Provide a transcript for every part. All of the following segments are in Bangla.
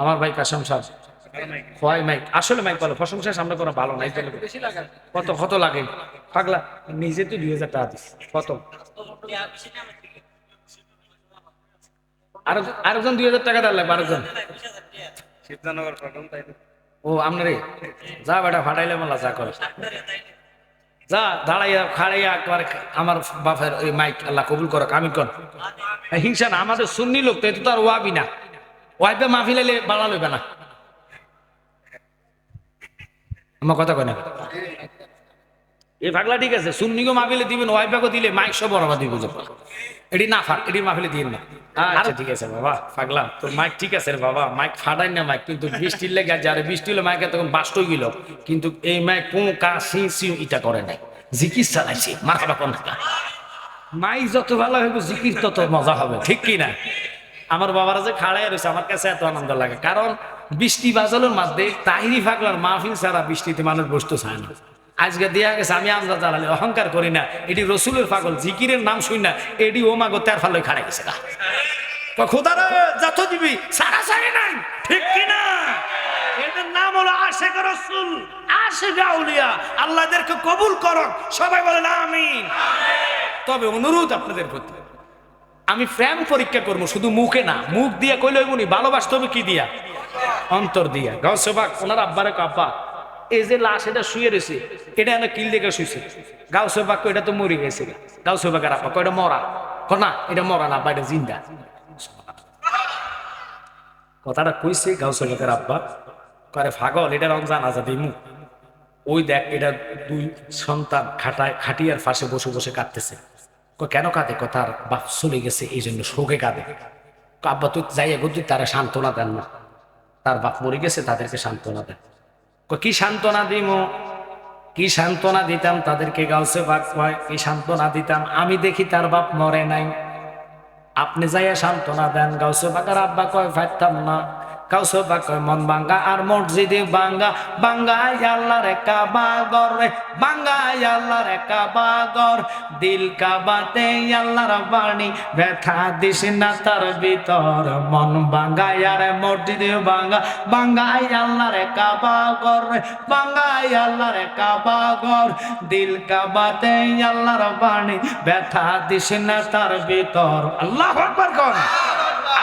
আমার ভাই কাসম সাহেব খোয়াই মাইক আসলে মাইক বলো প্রশংসার সামনে কোনো ভালো নাই কত কত লাগে পাগলা নিজে তো 2000 টাকা দিস কত আরেকজন 2000 টাকা দেওয়ার লাগবে আরেকজন ও আপনারে যা বেটা ফাটাইলে মালা যা করে যা দাঁড়াইয়া খাড়াইয়া একবার আমার বাপের ওই মাইক আল্লাহ কবুল করক আমি কোন হিংসা না আমাদের সুন্নি লোক তো এটা তো আর ওয়াবি না ওয়াইবে মাহফিলাইলে বাড়া লইবে না আমার কথা কয় না এই পাগলা ঠিক আছে সুন্নিগো মাহফিলে দিবেন ওয়াইফাকে দিলে মাইক সব বরাবর দিব এটি না ফাট এটি মাহফিলে দিন না আচ্ছা ঠিক আছে বাবা পাগলা তোর মাইক ঠিক আছে রে বাবা মাইক ফাটাই না মাইক কিন্তু বৃষ্টির লেগে যারে বৃষ্টি হলে মাইকে তখন বাস্ট হয়ে গেল কিন্তু এই মাইক কোন কাজ সিং এটা করে নাই জিকির চালাইছে মাথা কোন মাইক যত ভালো হবে জিকির তত মজা হবে ঠিক কি না আমার বাবারা যে খাড়াই রয়েছে আমার কাছে এত আনন্দ লাগে কারণ বৃষ্টি বাজালোর মধ্যে তাহিরি ফাগলার মাহফিল ছাড়া বৃষ্টিতে মানুষ বসতে চায় না আজকে দেয়া গেছে আমি আন্দাজ জ্বালালে অহংকার করি না এটি রসুলের পাগল জিকিরের নাম শুই না এটি ও মাগো তার ফালে খাড়া গেছে না খোদারা যত দিবি সারা সারি নাই ঠিক কিনা এটার নাম হলো আশিক রাসূল আশিক আউলিয়া আল্লাহদেরকে কবুল করুন সবাই বলেন আমিন তবে অনুরোধ আপনাদের প্রতি আমি প্রেম পরীক্ষা করবো শুধু মুখে না মুখ দিয়ে কইলে হইবনি ভালোবাসতে হবে কি দিয়া অন্তর দিয়া গাউসে পাক ওনার আব্বারে আব্বা এই যে লাশ এটা শুয়ে রয়েছে এটা না কিল দেখে শুয়েছে গাউসে পাক এটা তো মরে গেছে গাউসে পাকের আব্বা কয়টা মরা না এটা মরা না এটা জিন্দা কথাটা কইছে গাউসে পাকের আব্বা করে পাগল এটা রমজান আজাদি মুখ ওই দেখ এটা দুই সন্তান খাটিয়ার পাশে বসে বসে কাঁদতেছে কেন কাঁদে কথার বাপ চলে গেছে এই জন্য শোকে কাঁদে আব্বা তুই যাইয়া গো তুই তারা সান্ত্বনা দেন না তার বাপ মরে গেছে তাদেরকে সান্ত্বনা দেন কি সান্ত্বনা দিব কি সান্ত্বনা দিতাম তাদেরকে গাউসে পাক কয় কি সান্ত্বনা দিতাম আমি দেখি তার বাপ মরে নাই আপনি যাইয়া সান্ত্বনা দেন গাউসে পাকের আব্বা কয় ফাইতাম না গাউসে পাক কয় মন ভাঙ্গা আর মসজিদে ভাঙ্গা ভাঙ্গাই আল্লাহর কাবা ঘর রে ভাঙ্গাই আল্লাহর কাবা ঘর দিল কাবাতে আল্লাহর বাণী ব্যথা দিস না তার ভিতর মন ভাঙ্গাই আর মসজিদে ভাঙ্গা ভাঙ্গাই আল্লাহর কাবা ঘর রে ভাঙ্গাই আল্লাহর কাবা ঘর দিল কাবাতে আল্লাহর বাণী ব্যথা দিস না তার ভিতর আল্লাহু আকবার কোন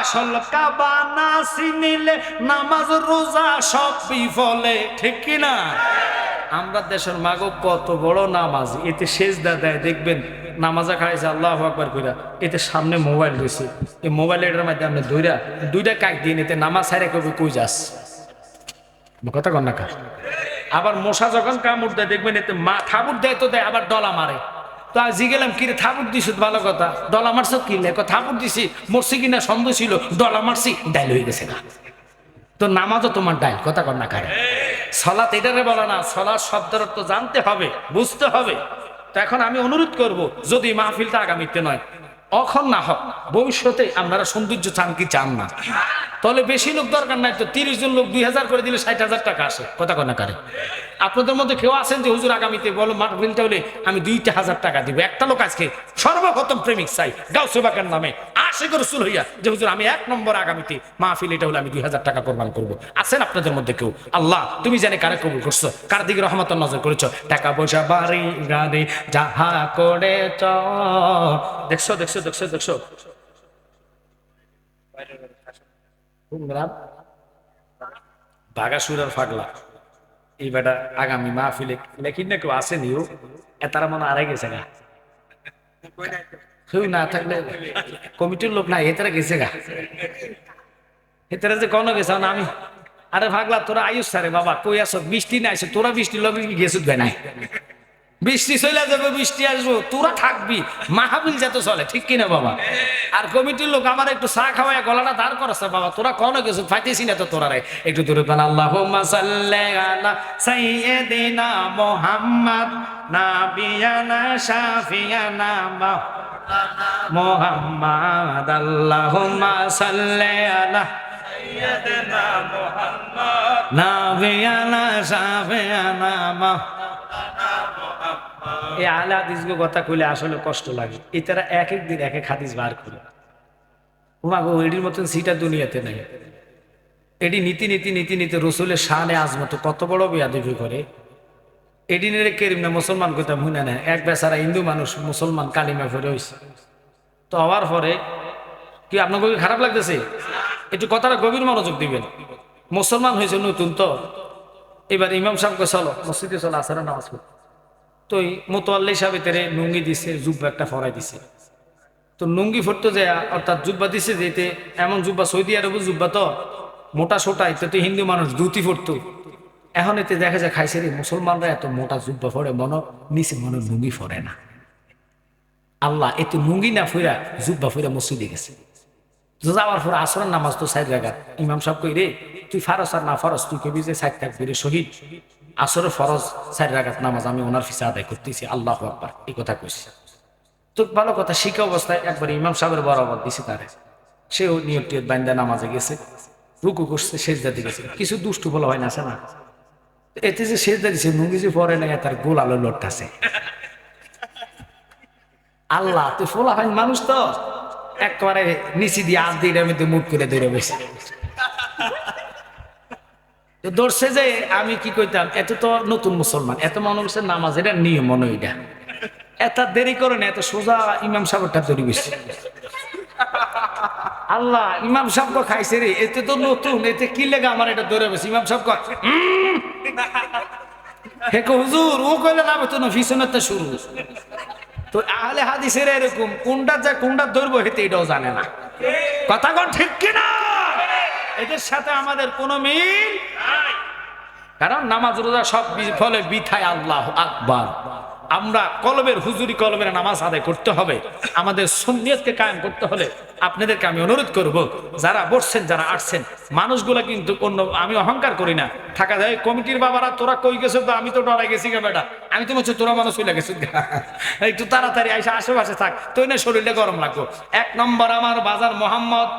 আসল কাবা না চিনিলে নামাজ রোজা সব বিফলে ঠিক কিনা আমরা দেশের মাগো কত বড় নামাজ এতে সেজদা দেয় দেখবেন নামাজা খাইছে আল্লাহু আকবার কইরা এতে সামনে মোবাইল রয়েছে এই মোবাইলের মধ্যে আপনি দুইটা কাক দিন এতে নামাজ ছাইরা কবে কই যাস কথা কন না আবার মশা যখন কামড় দেয় দেখবেন এতে থাবুর দেয় তো দেয় আবার ডলা মারে তো আজি গেলাম কিরে থাপুর দিছ ভালো কথা ডলা মারছ কি লেখো থাপুর দিছি মরছি কিনা সন্দেহ ছিল ডলা মারছি ডাইল হয়ে গেছে না তো নামাজও তোমার ডাইল কথা কর না কারে সালাত এটারে বলা না সালাত শব্দের অর্থ জানতে হবে বুঝতে হবে তো এখন আমি অনুরোধ করব যদি মাহফিলটা আগামীতে নয় অখন না হোক ভবিষ্যতে আপনারা সৌন্দর্য চান কি চান না তাহলে বেশি লোক দরকার নাই তো 30 জন লোক 2000 করে দিলে 60,000 টাকা আসে কথা কয় না কারে আপনাদের মধ্যে কেউ আছেন যে হুজুর আগামীতে বলো মাহফিলটা হলে আমি 2,000 টাকা দিব একটা লোক আজকে সর্বপ্রথম প্রেমিক চাই গাউসে পাকের নামে আশিক রাসূল হইয়া যে হুজুর আমি 1 নম্বর আগামীতে মাহফিল এটা হলে আমি 2000 টাকা কোরবান করব আছেন আপনাদের মধ্যে কেউ আল্লাহ তুমি জানে কারে কবুল করছো কার দিকে রহমতের নজর করেছো টাকা পয়সা বাড়ি গাড়ি যাহা করেছ দেখছো দেখছো দেখছো দেখছো বাগাসুরার পাগলা এই বেটা আগামী মাহফিলে লেখিন না কেউ আসেনিও তারা মনে আড়াই গেছে গা কেউ না থাকলে কমিটির লোক নাই এতারা গেছে গা এতারা যে কোনো গেছে না আমি আরে ভাগলা তোরা আয়ুষ সারে বাবা কই আসো বৃষ্টি নাই আসে তোরা বৃষ্টির লোক গেছুত ভাই নাই বৃষ্টি চলে যাবে বৃষ্টি আসবো তোরা থাকবি মাহফিল যেত চলে ঠিক কিনা বাবা আর কমিটির লোক আমার একটু চা খাওয়ায় গলাটা দাঁড় করাছে বাবা তোরা কোনো কিছু পাইতেছি না তো তোরা রে একটু দূরে পান আল্লাহুম্মা সাল্লি আলা সাইয়্যিদিনা মুহাম্মদ নাবিয়ানা শাফিয়ানা মুহাম্মদ আল্লাহুম্মা সাল্লি আলা সাইয়্যিদিনা মুহাম্মদ নাবিয়ানা শাফিয়ানা এই আহলে হাদিসের কথা কইলে আসলে কষ্ট লাগে এটারা এক এক দিন এক এক হাদিস বার করে ওমাগো এটির মতন সিটা দুনিয়াতে নেই। এটি নীতি নীতি নীতি নীতি রসুলের শানে আজমতো কত বড় বেয়াদবি করে। এডিনের কেরিম না মুসলমান কথা মনে নেয়, এক বেচারা হিন্দু মানুষ মুসলমান কালিমা ফেরে হয়েছে। তো হওয়ার পরে কি আপনার খারাপ লাগতেছে? একটু কথাটা গভীর মনোযোগ দিবেন। মুসলমান হয়েছে নতুন তো, এবার ইমাম সাহেবকে চলো মসজিদে চলো আসরে নামাজ পড়ো। তো এই মোতোয়াল্লি সাহেব তেরে নুঙ্গি দিছে, জুব্বা একটা ফরাই দিছে। তো নুঙ্গি ফুটতো যে অর্থাৎ জুব্বা দিছে যেতে, এমন জুব্বা সৌদি আরব জুব্বা তো মোটা সোটা, এতে তো হিন্দু মানুষ ধুতি ফুটতো। এখন এতে দেখা যায় খাইছে রে মুসলমানরা এত মোটা জুব্বা ফরে মনে নিচে মনে লুঙ্গি ফরে না। আল্লাহ এতে লুঙ্গি না ফিরা জুব্বা ফিরা মসজিদে গেছে। যাওয়ার পর আসরের নামাজ তো 4 রাকাত। ইমাম সাহেব কই রে তুই ফারস আর না ফারস, তুই কবি যে 4 থাকবি রে শহীদ। আসরের ফরজ 4 রাকাত নামাজ আমি ওনার ফিসা আদায় করতেছি, আল্লাহু আকবার এই কথা কইছি। তো ভালো কথা, শিখা অবস্থায় একবার ইমাম সাহেবের বরাবর দিছে তারে, সেও নিয়ত টিয়ত বান্দা নামাজে গেছে, রুকু করছে, সেজদাতে গেছে। কিছু দুষ্টু বলা হয় না, আছে না? এতে যে সেজদা দিছে নুঙ্গি যে পরে নাই তার গোল আলো লটকাছে। আল্লাহ তুই ফোলা হয় মানুষ তো একবারে নিচি দিয়ে আজ দিয়ে আমি তো মুখ করে ধরে বসে ধরছে যে আমি কি কইতাম, এত তো নতুন মুসলমান, এত মনে হচ্ছে নামাজ এটা নিয়ম মনে, এটা এত দেরি করে না, এত সোজা ইমাম সাহেবটা তৈরি বেশি। আল্লাহ ইমাম সাহেব খাইছে রে, এতে তো নতুন, এতে কি লেগে আমার এটা ধরে বেশি। ইমাম সাহেব হে হুজুর ও কইলে না তো না ফিসনের তো শুরু। তো আহলে হাদিসের এরকম কোনটা যা কোনটা ধরবো হেতে এটাও জানে না। কথা কোন ঠিক কিনা? এদের সাথে আমাদের কোনো মিল নাই, কারণ নামাজ রোজা সব ফলে বিথায়। আল্লাহ আকবার। আমরা কলবের হুজুরি কলবের নামাজ আদায় করতে হবে। আমাদের সুন্নিয়তকে কায়েম করতে হলে আপনাদেরকে আমি অনুরোধ করব, যারা বসছেন যারা আসছেন মানুষগুলা কিন্তু অন্য, আমি অহংকার করি না, থাকা যায় কমিটির বাবারা তোরা কই গেছো, তো আমি তো ডরাই গেছি গে বেটা, আমি তো বলছি তোরা মানুষ চলে গেছো, একটু তাড়াতাড়ি আইসা আশেপাশে থাক, তো না শরীরটা গরম লাগবো। 1 নম্বর আমার বাজার মোহাম্মদ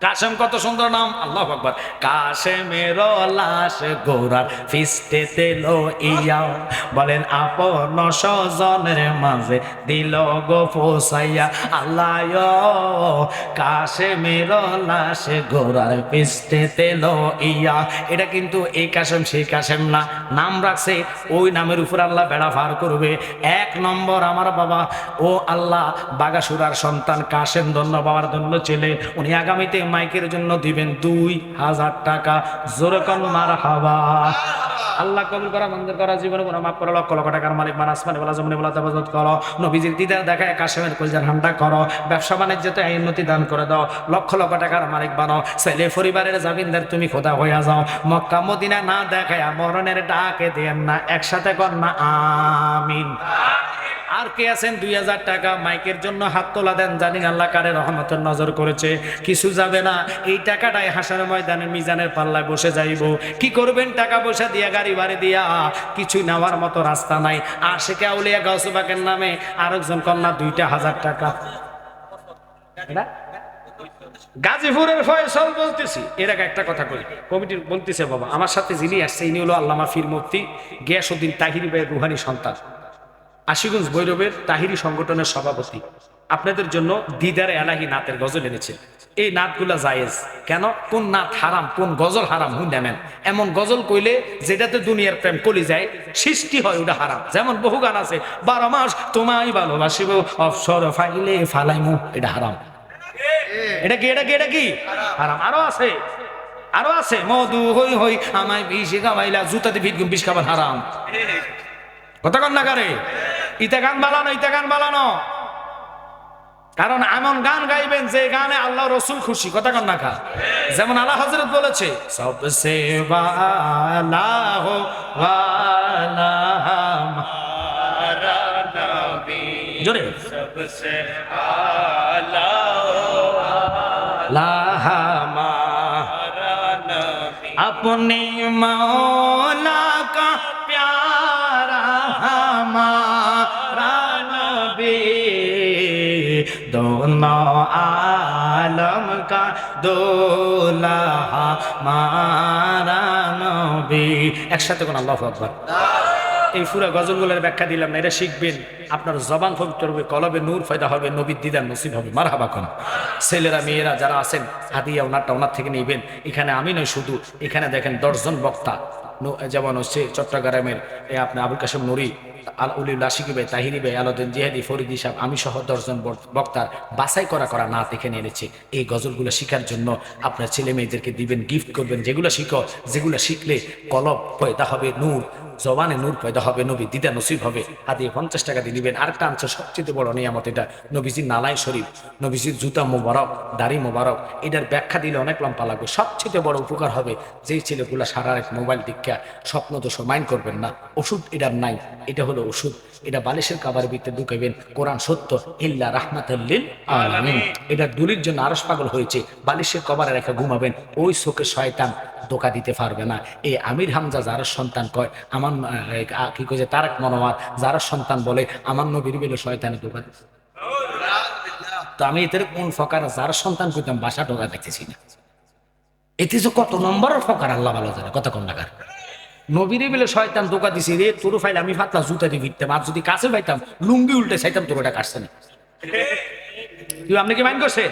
কাশেম, কত সুন্দর নাম, আল্লাহু আকবার। কাশেমের লাশ গোরার ফিস্টেতে লইয়া, বলেন আপন স্বজনের মাঝে দিল গো ফসাইয়া। আল্লাহ কাশেমের লাশ গোরার ফিস্টেতে লইয়া, এটা কিন্তু এই কাশেম সেই কাশেম না, নাম রাখছে ওই নামের উপর আল্লাহ বেড়া পার করবে। 1 নম্বর আমার বাবা, ও আল্লাহ বাগাসুরার সন্তান কাশেম ধন্য বাবার ধন্য ছেলে, উনি আগামীতে মাইকের জন্য দিবেন 2000 টাকা। জোরে কোন মারহাবা। আল্লাহ কবুল করা, মঞ্জুর করা, জীবনে গুনাহ মাফ করো, লক্ষ লক্ষ টাকার মালিক বানা, আসমানে বলা জমিনে বলা তাবাজ্জুদ করো, নবীজির দিদার দেখায় কাশেমের কলজার ঠান্ডা করো, ব্যবসা বাণিজ্যতে উন্নতি দান করে দাও, লক্ষ লক্ষ টাকার মালিক বানাও, ছেলে পরিবারের জামিনদার তুমি খোদা হইয়া যাও, মক্কা মদিনা না দেখায় মরণের ডাকে দেন না, একসাথে কর না আমিন। আর কে আছেন 2000 টাকা মাইকের জন্য হাত তোলা দেন, জানি আল্লাহ কারে রহমতের নজর করেছে, কিছু যাবে না, এই টাকাটাই হাসার ময়দানে মিজানের পাল্লায় বসে যাইব। কি করবেন টাকা পয়সা দিয়া, গাড়ি বাড়ি দিয়া, কিছু নেওয়ার মতো রাস্তা নাই। আশিকে আউলিয়া গাউসে পাকের নামে আরেকজন কন্যা 2000 টাকা। গাজীপুরের ফয়সাল বলতেছি, এর আগে একটা কথা কই, কমিটির বলতেছে বাবা, আমার সাথে যিনি আসছে ইনি হলো আল্লামা ফির মুফতি গিয়াসউদ্দিন তাহিরি ভাইয়ের রুহানি সন্তান, আশিগঞ্জ ভৈরবের তাহিরি সংগঠনের সভাপতি। আপনাদের জন্য দিদার এলাহি নাতের গজল এনেছে। এই নাতগুলা জায়েজ কেন, কোন নাত হারাম কোন গজল হারাম হুন নেন, এমন গজল কইলে যেটাতে দুনিয়ার প্রেম কলি যায় সৃষ্টি হয় ওটা হারাম। যেমন বহু গান আছে, 12 মাস তোমায় ভালোবাসিব অবসর ফাইলে ফালাইমু, এটা হারাম। এটা কি এটা কি এটা কি হারাম। আরো আছে মধু হই হই আমায় বিষ খাওয়াইলা, জুতাতে বিষ খাবার হারাম। কথা কন না কারে, ইতা গান বালানো, কারণ এমন গান গাইবেন যে গানে আল্লাহ রসুল খুশি। কথা কন না কা, যেমন আলা হযরত বলেছে, সবসে বালা হো ওয়ালা হামারা নবী, জোরে সবসে আলা লা হামারা নবী, আপনি মৌলা কা प्यारा हमारा नबी, दोनों आलम का दूल्हा हमारा नबी। একসাথে কোন আল্লাহু আকবার। এই পুরা গজলগুলোর ব্যাখ্যা দিলাম না, এটা শিখবেন, আপনার জবান পবিত্র হবে, কলবে নূর ফয়দা হবে, নবীর দিদার নসিব হবে। মারহাবা কোন ছেলেরা মেয়েরা যারা আছেন হাদিয়া ওনার থেকে নেবেন। এখানে আমি নয় শুধু, এখানে দেখেন 10 জন বক্তা, যেমন হচ্ছে চট্টগ্রামের আপনি আবুল কাশেম নুরি, আল উলিউল আশিকি ভাই, তাহিরি ভাই, আলাউদ্দিন জিহাদি, ফরিদি সাহেব, আমি সহ 10 জন বক্তার বাছাই করা নাত এখানে এনেছে এই গজলগুলো শিখার জন্য। আপনার ছেলে মেয়েদেরকে দিবেন, গিফট করবেন। যেগুলো শিখো, যেগুলো শিখলে কলব পয়দা হবে নূর, জবানে নূর পয়দা হবে, নবী দিদা নসিব হবে। হাতে 50 টাকা দিয়ে দিবেন। আরেকটা আনছে সবচেয়ে বড় নিয়ামত, এটা নবীজির নালাই শরীফ, নবীজির জুতা মোবারক, দাড়ি মোবারক। এটার ব্যাখ্যা দিলে অনেক লম্বা লাগবে। সবচেয়ে বড় উপকার হবে যেই ছেলেগুলা সারা রাত মোবাইল দীক্ষা স্বপ্ন দোষ মাইন্ড করবেন না। ওষুধ এটার নাই, এটা হলো ওষুধ। এটা বালিশের কাবার ভিতরে ঢুকাইবেন, কোরআন সত্য, ইল্লা রাহমাতাল লিল আলামিন। এটার দূরের জন্য আরশ পাগল হয়েছে, বালিশের কবরে রেখে ঘুমাবেন, ওই চোখে শয়তান ধোকা দিতে পারবে না। এই আমির হামজা যারা সন্তান কয় আমার কি কইছে, তারেক মনোয়ার যারা সন্তান বলে আমার নবীর বেলে শয়তানে ধোকা দিচ্ছে। তো আমি এদের কোন ফকার যারা সন্তান কইতাম বাসা ঢোকা দেখতেছি না। এতে যে কত নম্বরের ফকার আল্লাহ ভালো জানে, কত কোন টাকার নবীরে বেলে শয়তান ধোকা দিছি রে। তোর ফাইলে আমি ফাতলা জুতা দিয়ে ফিরতাম, আর যদি কাছে পাইতাম লুঙ্গি উল্টে চাইতাম, তোর এটা কাটছে না। আপনি কি মাইন্ড করছেন?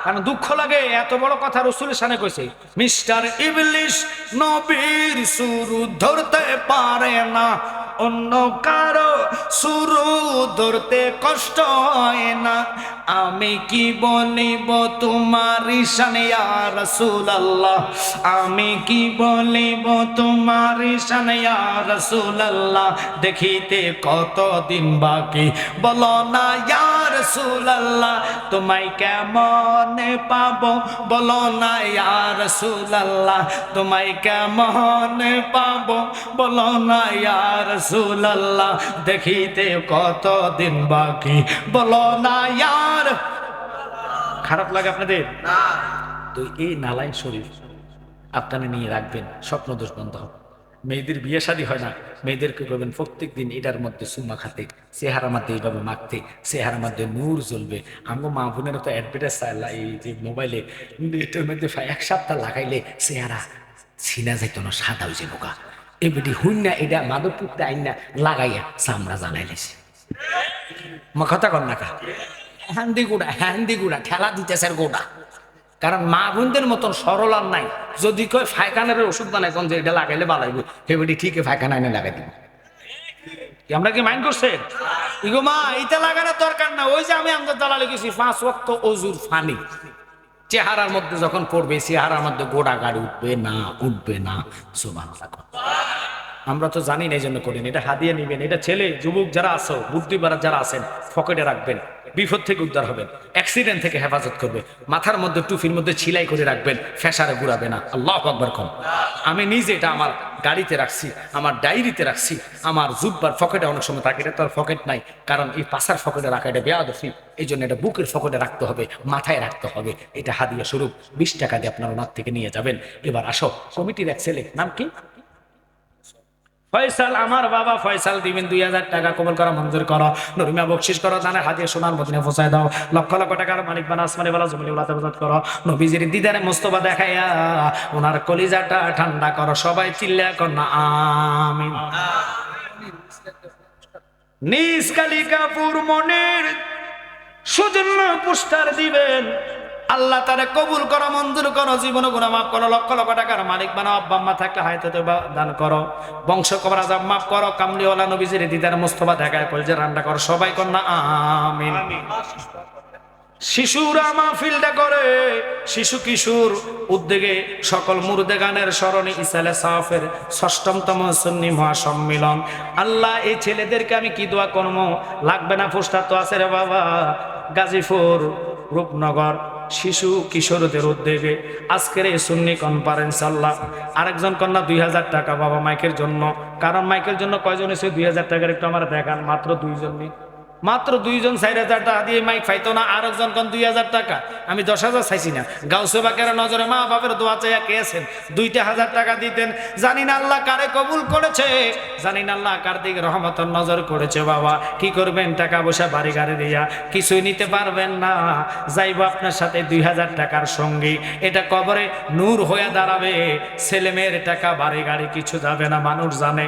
কারণ দুঃখ লাগে, এত বড় কথা রাসূলের শানে কইছে, মিস্টার ইবলিশ নবীর সুরু ধরতে পারে না, অন্য কারো সুরু ধরতে কষ্ট হয় না। আমি কি বলিব তোমার শানে ইয়া রাসূলুল্লাহ, আমি কি বলিব তোমার শানে ইয়া রাসূলুল্লাহ। দেখিতে কতদিন বাকি বলো না ইয়া রাসূলুল্লাহ, তোমায় কেমন পাবো বলো না ইয়া রাসূলুল্লাহ, তোমায় কেমন পাবো বলো না ইয়া রাসূলুল্লাহ। দেখিতে কতদিন বাকি বলো না ইয়ার। খারাপ লাগে আপনাদের? তো এই নালাইন শরীফ আপনারা নিয়ে রাখবেন, স্বপ্ন দোষ বন্ধ হবে। মেয়েদের বিয়ে শাদী হয় না, মেয়েদেরকে করবেন প্রত্যেক দিন এটার মধ্যে সুম্মা খাতে, চেহারার মধ্যে এইভাবে মাখতে, চেহারার মধ্যে নূর জ্বলবে। আমার মা বোনেরা তো অ্যাডভার্টাইজ এই যে মোবাইলে নেটের মধ্যে 1 সপ্তাহ লাগাইলে চেহারা ছিনা যাইতো না, সাদা হয়ে যাবো গা। এবারে হুই না, এটা মাদকপুরতে আইন না লাগাইয়া চামড়া জানাইলেছে। মা কথা কর না কা, হ্যান্দি গুড়া ঠেলা দিতেছে গোটা। কারণ মা বোনদের মতন সরল আর নাই। যদি কয় ফায়খানের ওষুধ বানাই কোন যে এটা লাগাইলে বালাইব, হেবডি ঠিক ফায়খানা এনে লাগাই দিব। আমরা কি মাইন্ড করছেন? ইগো মা এটা লাগানোর দরকার না। ওই যে আমি আমাদের দালালে গেছি 5 ওয়াক্ত ওযুর ফানি চেহারার মধ্যে যখন পড়বে, চেহারার মধ্যে গোড়া গাড়ি উঠবে না। সুবহানাল্লাহ। আমরা তো জানি না, এই জন্য করিনি। এটা হাদিয়া নিবেন। এটা ছেলে যুবক যারা আছো, বুদ্ধিবারা যারা আছেন, পকেটে রাখবেন, বিপদ থেকে উদ্ধার হবেন, অ্যাক্সিডেন্ট থেকে হেফাজত করবে। মাথার মধ্যে টুপির মধ্যে ছিলাই করে রাখবেন, ফেসারে ঘুরাবে না। আল্লাহু আকবার কোন। আমি নিজে এটা আমার গাড়িতে রাখছি, আমার ডায়েরিতে রাখছি, আমার জুব্বার পকেটে অনেক সময় থাকে। এটা তো আর পকেট নাই, কারণ এই পাশার পকেটে রাখা এটা বেয়াদফি। এই জন্য এটা বুকের পকেটে রাখতে হবে, মাথায় রাখতে হবে। এটা হাদিয়া স্বরূপ 20 টাকা দিয়ে আপনার ওনার থেকে নিয়ে যাবেন। এবার আসো, কমিটির এক ছেলে, নাম কি? ফয়সাল। আমার বাবা ফয়সাল দিবেন 2000 টাকা। কবুল করা মঞ্জুর করো, নরিমা বকশিস করো, দানের হাদিয়া সোনার মদিনা পৌঁছায় দাও। লক্ষ লক্ষ টাকার মালিক বানা, আসমানে বালা জমিনে উলাতে বাজাত করো। নবীজির দিদারে মুস্তফা দেখাইয়া ওনার কলিজাটা ঠান্ডা করো। সবাই চিল্লা কর না আমিন। নিজ কালিকাপুর মনের সুজন্য পুস্টার দিবেন। আল্লাহ তারে কবুল করো, মঞ্জুর করো, জীবন গুনাহ মাফ করো। লক্ষ লক্ষ টাকার মালিক বানাও। আব্বা আম্মা থাকলে হায়াতে দান করো, বংশ কবর আযাব মাফ করো। কামলিওয়ালা নবীজির দিদার মুস্তফা দেখায় কলজে রান্না করো। সবাই কর না আমিন। শিশুরা মাহফিলটা করে, শিশু কিশোর উদ্যোগে সকল মুর্দে গানের স্মরণে ইসালে সাফের 6ম সুন্নি মহাসম্মিলন। আল্লাহ এই ছেলেদেরকে আমি কি দোয়া করবো, লাগবে না পোস্টার তো আছে রে বাবা। গাজীপুর রূপনগর শিশু কিশোরদের উদ্যোগে আজকের এই সুন্নি কনফারেন্স। আল্লাহ আরেকজন কন্যা 2000 টাকা বাবা মাইকের জন্য। কারণ মাইকের জন্য কয়জন এসে 2000 টাকার একটু আমার দেখান। মাত্র 2 জন, মাত্র 2 জন 4000 টাকা দিয়ে মাইক পাইতো না। আরেকজন কোন 2000 টাকা। আমি 10,000 চাইছি না। গাউসে বাকের নজরে মা বাপের দোয়া চাইয়া কে আছেন 2,000 টাকা দিতেন। জানি না আল্লাহ কারে কবুল করেছে, জানি না আল্লাহ কার দিকে রহমতের নজর করেছে। বাবা কি করবেন, টাকা পয়সা বাড়ি গাড়ি দিয়া কিছুই নিতে পারবেন না। যাইব আপনার সাথে 2000 টাকার সঙ্গী। এটা কবরে নূর হয়ে দাঁড়াবে। ছেলে মেয়ের টাকা বাড়ি গাড়ি কিছু যাবে না, মানুষ জানে।